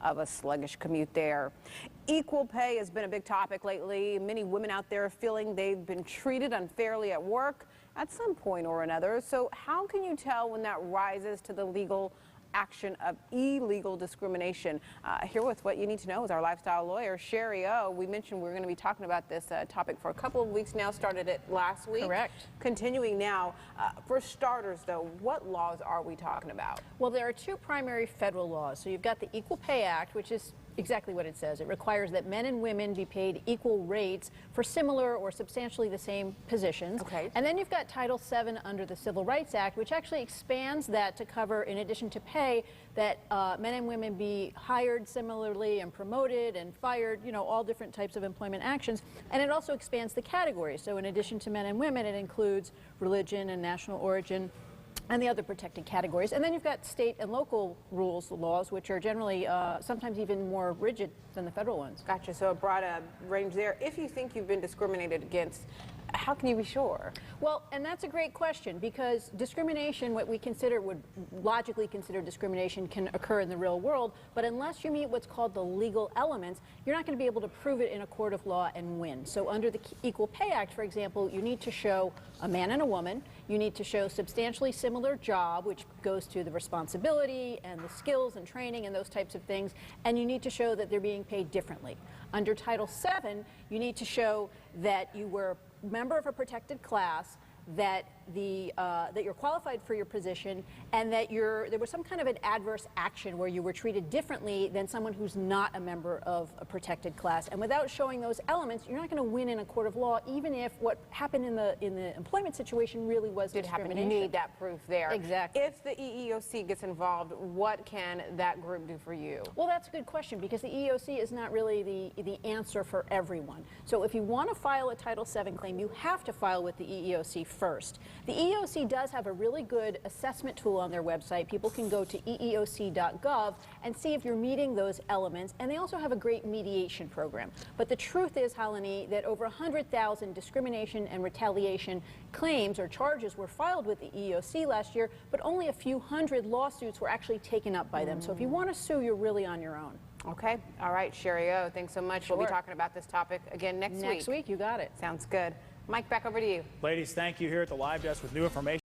of a sluggish commute there. Equal pay has been a big topic lately. Many women out there are feeling they've been treated unfairly at work at some point or another. So how can you tell when that rises to the legal action of illegal discrimination? Here with what you need to know is our lifestyle lawyer, Shari. We mentioned we're going to be talking about this topic for a couple of weeks now. Started it last week. Correct. Continuing now. For starters, though, what laws are we talking about? Well, there are two primary federal laws. So you've got the Equal Pay Act, which is exactly what it says. It requires that men and women be paid equal rates for similar or substantially the same positions. Okay. And then you've got Title VII under the Civil Rights Act, which actually expands that to cover, in addition to pay, that men and women be hired similarly and promoted and fired, you know, all different types of employment actions. And it also expands the categories. So in addition to men and women, it includes religion and national origin and the other protected categories. And then you've got state and local rules, laws, which are generally sometimes even more rigid than the federal ones. Gotcha. So a broad range there. If you think you've been discriminated against, how can you be sure? Well, and that's a great question, because discrimination, what we would logically consider discrimination, can occur in the real world, but unless you meet what's called the legal elements, you're not going to be able to prove it in a court of law and win. So under the Equal Pay Act, for example, you need to show a man and a woman, you need to show substantially similar job, which goes to the responsibility and the skills and training and those types of things, and you need to show that they're being paid differently. Under Title VII, you need to show that you were member of a protected class, that that you're qualified for your position, and that there was some kind of an adverse action where you were treated differently than someone who's not a member of a protected class. And without showing those elements, you're not going to win in a court of law, even if what happened in the employment situation really was discrimination. You need that proof there. Exactly. If the EEOC gets involved, what can that group do for you? Well, that's a good question, because the EEOC is not really the answer for everyone. So if you want to file a Title VII claim, you have to file with the EEOC first. The EEOC does have a really good assessment tool on their website. People can go to eeoc.gov and see if you're meeting those elements, and they also have a great mediation program. But the truth is, Halani, that over 100,000 discrimination and retaliation claims or charges were filed with the EEOC last year, but only a few hundred lawsuits were actually taken up by them. So if you want to sue, you're really on your own. Okay. All right, Shari. Thanks so much. Sure. We'll be talking about this topic again next week. Next week, you got it. Sounds good. Mike, back over to you. Ladies, thank you. Here at the Live Desk with new information.